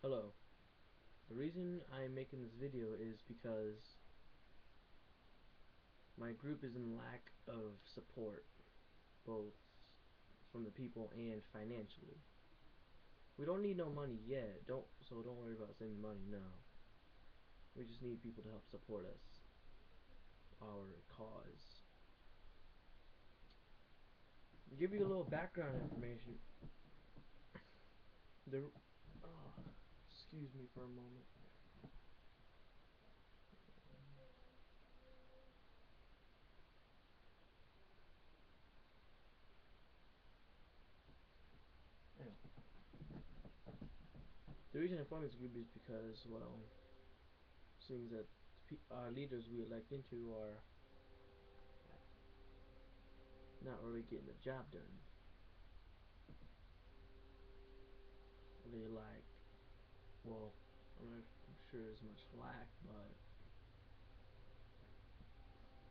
Hello. The reason I'm making this video is because my group is in lack of support, both from the people and financially. We don't need no money yet, don't worry about sending money, no. We just need people to help support us, our cause. To give you a little background information, excuse me for a moment. Anyway. The reason I formed this group is because, well, seems that our leaders we elect into are not really getting the job done. They lack, well, I'm not sure as much lack, but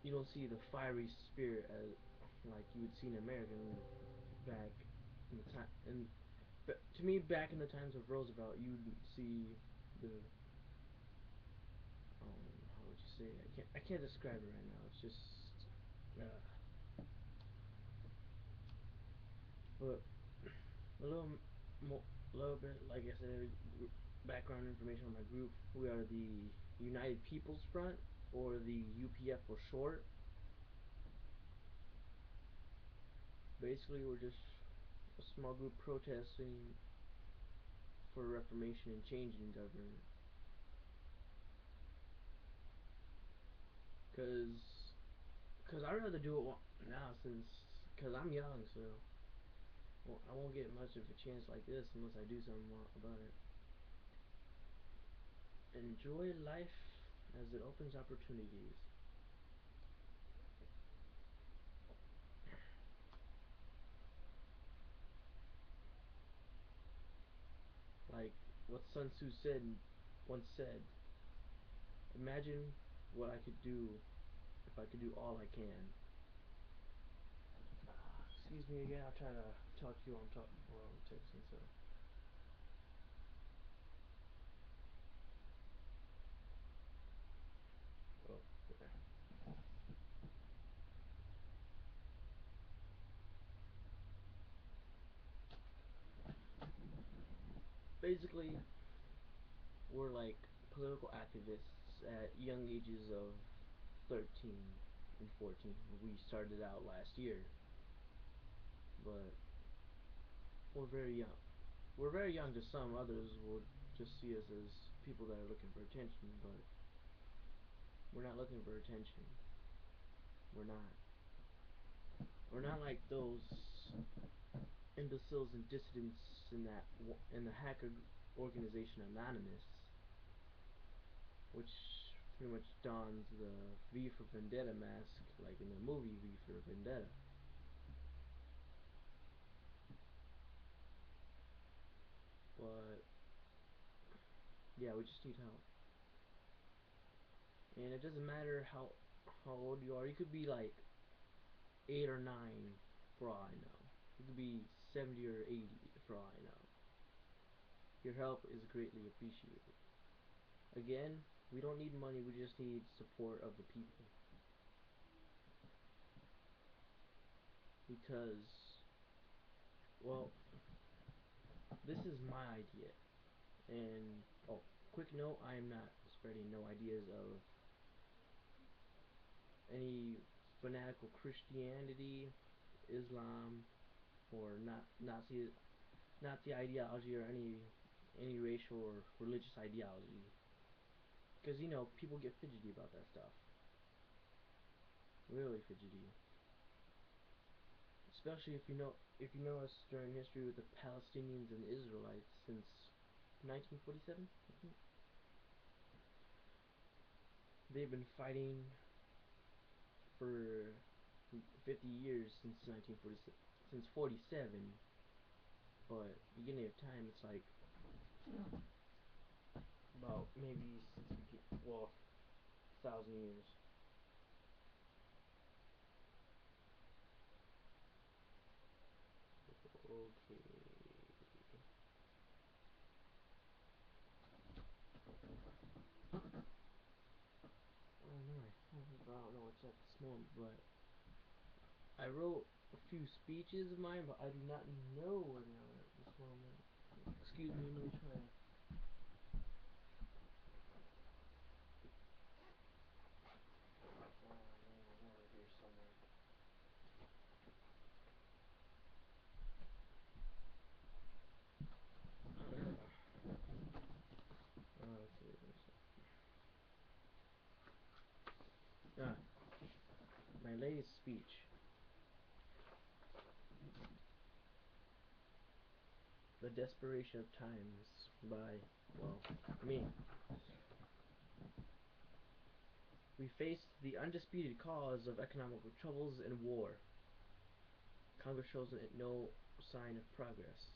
you don't see the fiery spirit as like you would see in American back in the time. And to me, back in the times of Roosevelt, you would see the how would you say it? I can't describe it right now. It's just but a little bit, like I said, background information on my group. We are the United People's Front, or the U.P.F for short. Basically, we're just a small group protesting for reformation and change in government. Cause I'd rather do it now, cause I'm young, so I won't get much of a chance like this unless I do something about it. Enjoy life as it opens opportunities. Like what Sun Tzu once said, imagine what I could do if I could do all I can. Excuse me again, I'll try to talk to you on texting, so. Oh, yeah. Basically, we're like political activists at young ages of 13 and 14. We started out last year, but we're very young. We're very young to some. Others will just see us as people that are looking for attention, but we're not looking for attention. We're not. We're not like those imbeciles and dissidents in the hacker organization Anonymous, which pretty much dons the V for Vendetta mask, like in the movie V for Vendetta. But yeah, we just need help, and it doesn't matter how old you are. You could be like 8 or 9 for all I know. You could be 70 or 80 for all I know. Your help is greatly appreciated. Again, we don't need money, we just need support of the people. Because, well, this is my idea. And, oh, quick note, I am not spreading no ideas of any fanatical Christianity, Islam, or Nazi ideology, or any racial or religious ideology. Because, you know, people get fidgety about that stuff. Really fidgety. Especially if you notice during history with the Palestinians and the Israelites since 1947, I think. They've been fighting for 50 years since 1947, since 47. But beginning of time, it's like about maybe 1,000 years. Okay. much at this moment, but I wrote a few speeches of mine, but I do not know where they are at this moment. Excuse me, let me try. Oh man, I know they're here somewhere. Let's see. Ah, my latest speech. The Desperation of Times by, well, me. We face the undisputed cause of economical troubles and war. Congress shows no sign of progress.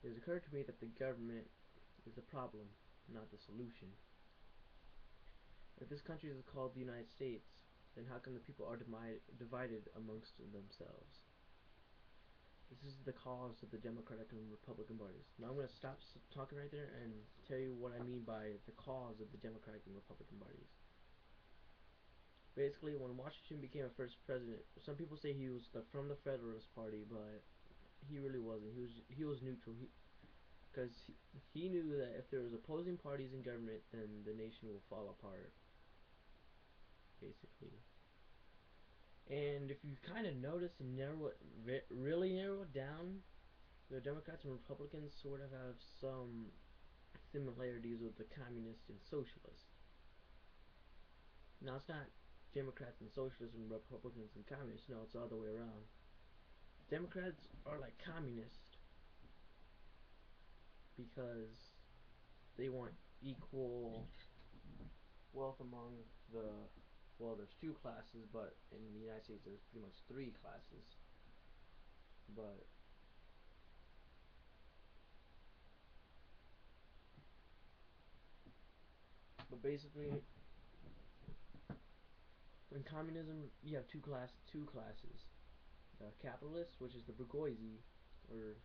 It has occurred to me that the government is the problem, not the solution. If this country is called the United States, then how come the people are divided amongst themselves? This is the cause of the Democratic and Republican parties. Now I'm going to stop talking right there and tell you what I mean by the cause of the Democratic and Republican parties. Basically, when Washington became a first president, some people say he was from the Federalist Party, but he really wasn't. He was neutral. Because he knew that if there was opposing parties in government, then the nation will fall apart. Basically. And if you kind of notice and really narrow it down, the Democrats and Republicans sort of have some similarities with the communists and socialists. Now, it's not Democrats and socialists and Republicans and communists. No, it's the other way around. Democrats are like communists because they want equal wealth among the, well, there's two classes, but in the United States there's pretty much three classes. But basically, in communism you have two classes. The capitalists, which is the bourgeoisie, or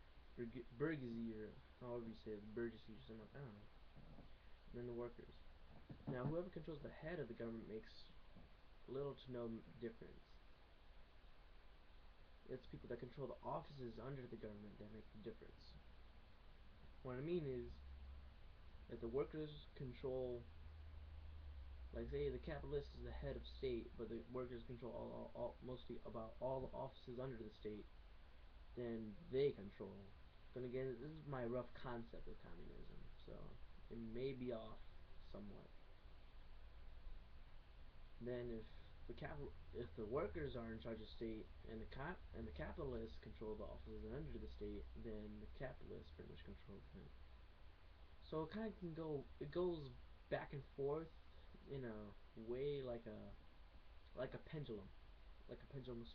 bourgeoisie, or however you say it, bourgeoisie or something, I don't know. And then the workers. Now, whoever controls the head of the government makes little to no difference. It's people that control the offices under the government that make the difference. What I mean is that the workers control, like say the capitalist is the head of state, but the workers control mostly about all the offices under the state, then they control. Then again, this is my rough concept of communism, so it may be off somewhat. Then if the workers are in charge of state and the capitalists control the offices under the state, then the capitalists pretty much control them. So it kind of it goes back and forth in a way like a pendulum,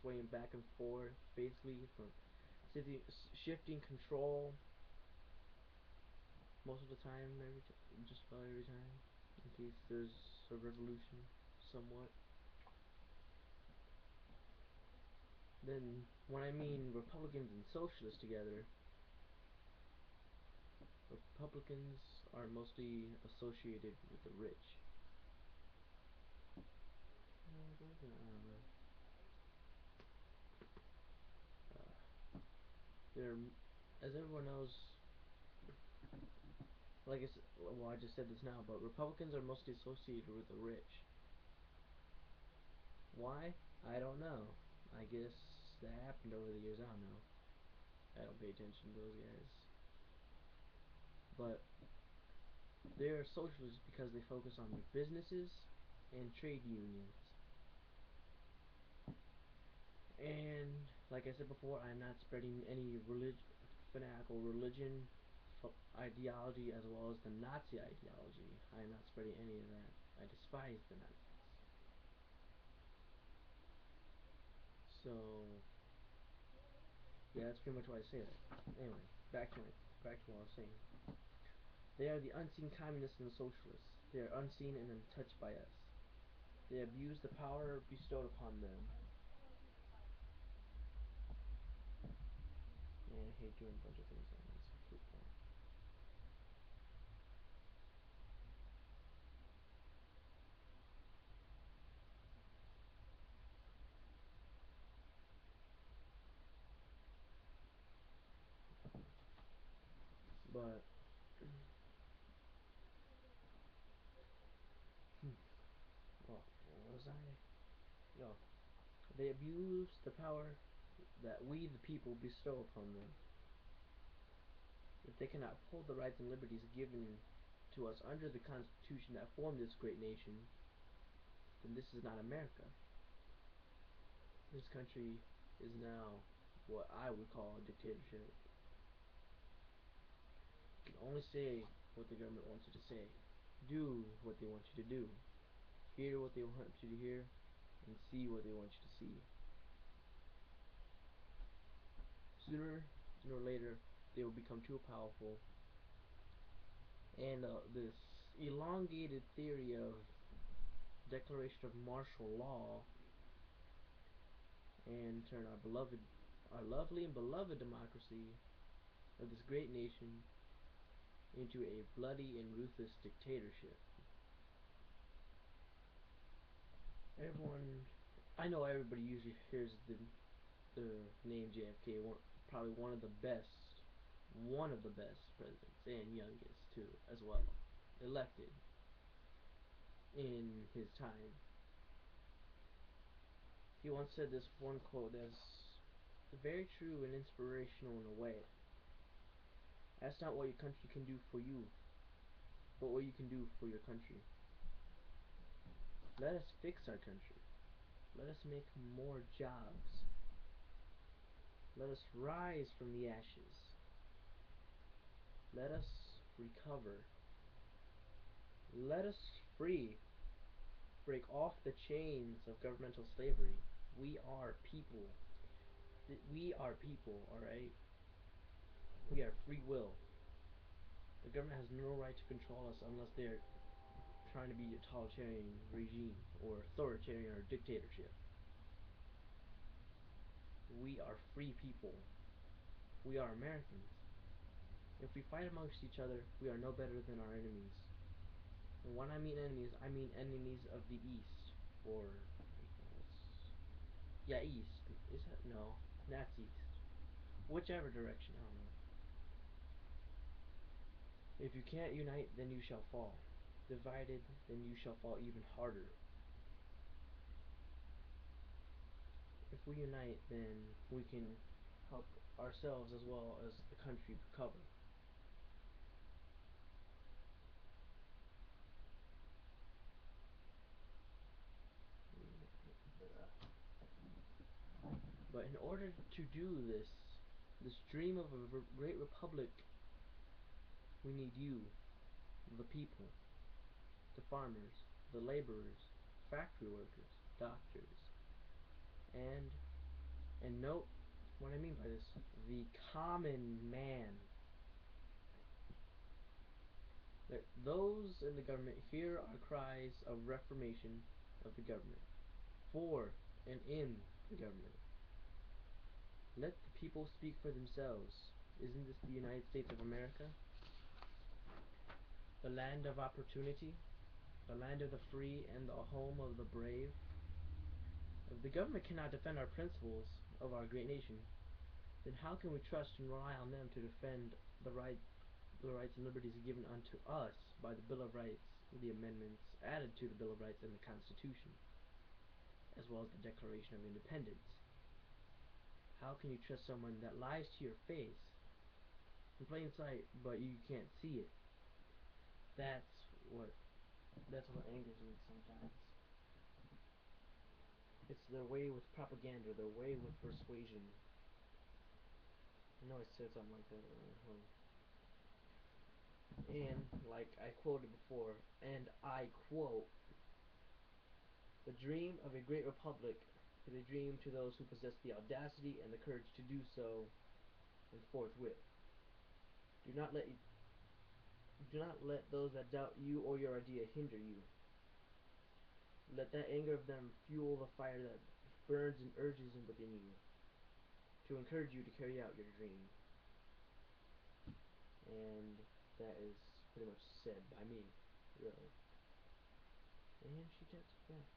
swaying back and forth, basically from shifting control most of the time, just about every time, in case there's a revolution, somewhat. Then when I mean Republicans and Socialists together, Republicans are mostly associated with the rich. They're, as everyone knows, like I just said this now, but Republicans are mostly associated with the rich. Why? I don't know. I guess that happened over the years. I don't know. I don't pay attention to those guys. But they are socialists because they focus on their businesses and trade unions. And like I said before, I'm not spreading any fanatical religion ideology as well as the Nazi ideology. I am not spreading any of that. I despise the Nazis. So yeah, that's pretty much why I say that. Anyway, back to what I was saying. They are the unseen communists and the socialists. They are unseen and untouched by us. They abuse the power bestowed upon them. And I hate doing a bunch of things on this. But oh, what was I? Oh, they abuse the power that we, the people, bestow upon them. If they cannot uphold the rights and liberties given to us under the Constitution that formed this great nation, then this is not America. This country is now what I would call a dictatorship. You can only say what the government wants you to say, do what they want you to do, hear what they want you to hear, and see what they want you to see. Sooner or later, they will become too powerful, and this elongated theory of declaration of martial law and turn our lovely and beloved democracy of this great nation into a bloody and ruthless dictatorship. Everyone, I know everybody usually hears the name JFK, probably one of the best presidents, and youngest too, as well, elected in his time. He once said this one quote that's very true and inspirational in a way. That's not what your country can do for you, but what you can do for your country. Let us fix our country. Let us make more jobs. Let us rise from the ashes. Let us recover. Let us break off the chains of governmental slavery. We are people. We are people, alright? We are free will. The government has no right to control us unless they're trying to be a totalitarian regime or authoritarian or dictatorship. We are free people. We are Americans. If we fight amongst each other, we are no better than our enemies. And when I mean enemies of the East, or yeah, East. Is that no? That's East. Whichever direction, I don't know. If you can't unite, then you shall fall. Divided, then you shall fall even harder. If we unite, then we can help ourselves as well as the country recover. But in order to do this dream of a great republic, we need you, the people, the farmers, the laborers, factory workers, doctors, and note what I mean by this, the common man. Those in the government hear our cries of reformation of the government, for and in the government. Let the people speak for themselves. Isn't this the United States of America? The land of opportunity, the land of the free, and the home of the brave. If the government cannot defend our principles of our great nation, then how can we trust and rely on them to defend the rights and liberties given unto us by the Bill of Rights, the amendments added to the Bill of Rights and the Constitution, as well as the Declaration of Independence? How can you trust someone that lies to your face in plain sight, but you can't see it? That's what angers me sometimes. It's their way with propaganda, their way with persuasion. I know I said something like that. And, like I quoted before, and I quote, "The dream of a great republic is a dream to those who possess the audacity and the courage to do so, and forthwith. Do not let those that doubt you or your idea hinder you. Let that anger of them fuel the fire that burns and urges within you to encourage you to carry out your dream." And that is pretty much said by me, really. And she texts back.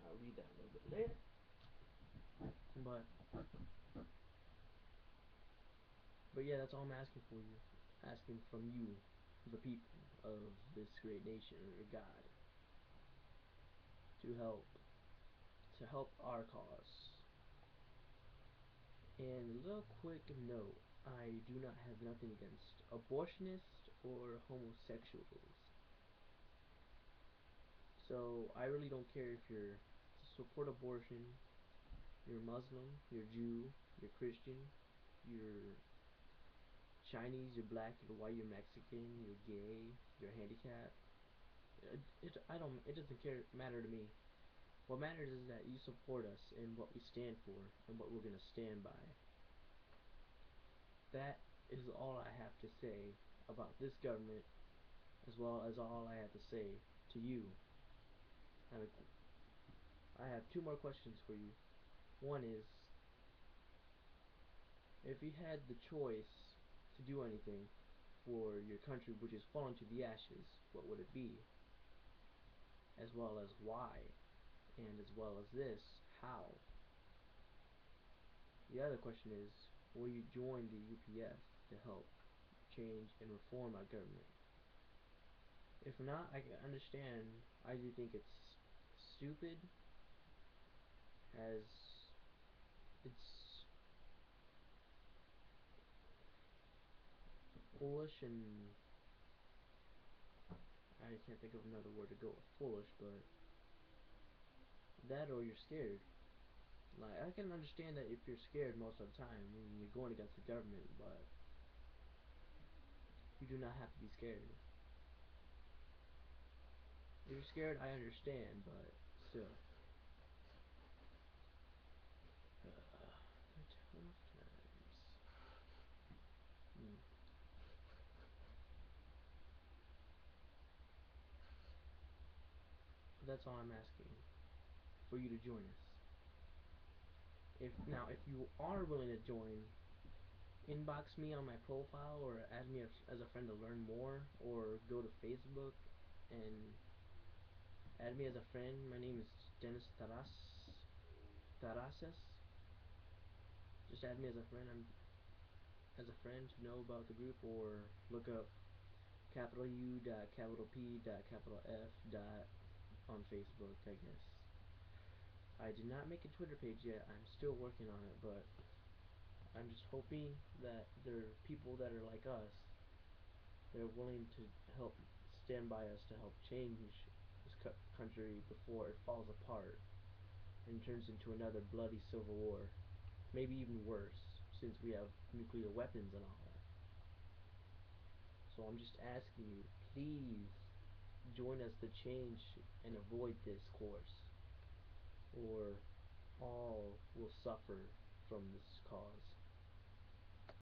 I'll read that a little bit later. But But yeah, that's all I'm asking for you. Asking from you, the people of this great nation under God, to help our cause. And a little quick note, I do not have nothing against abortionists or homosexuals. So I really don't care if you're to support abortion, you're Muslim, you're Jew, you're Christian, you're Chinese, you're black, you're white, you're Mexican, you're gay, you're handicapped. It doesn't matter to me. What matters is that you support us in what we stand for and what we're gonna stand by. That is all I have to say about this government, as well as all I have to say to you. I have two more questions for you. One is, if you had the choice to do anything for your country which is fallen to the ashes, what would it be? As well as why? And as well as this, how? The other question is, will you join the U.P.F to help change and reform our government? If not, I can understand. I do think it's stupid, as it's foolish, and I can't think of another word to go with foolish, but that or you're scared. Like, I can understand that if you're scared most of the time when you're going against the government, but you do not have to be scared. If you're scared, I understand, but still. Tough times. Hmm. That's all I'm asking, for you to join us. If you are willing to join, inbox me on my profile or add me as a friend to learn more, or go to Facebook and add me as a friend. My name is Dennis Tarases. Just add me as a friend. To know about the group, or look up capital U dot capital P dot capital F dot on Facebook, I guess. I did not make a Twitter page yet. I'm still working on it, but I'm just hoping that there are people that are like us. They're willing to help stand by us to help change this country before it falls apart and turns into another bloody civil war. Maybe even worse, since we have nuclear weapons and all that. So I'm just asking you, please join us to change and avoid this course, or all will suffer from this cause.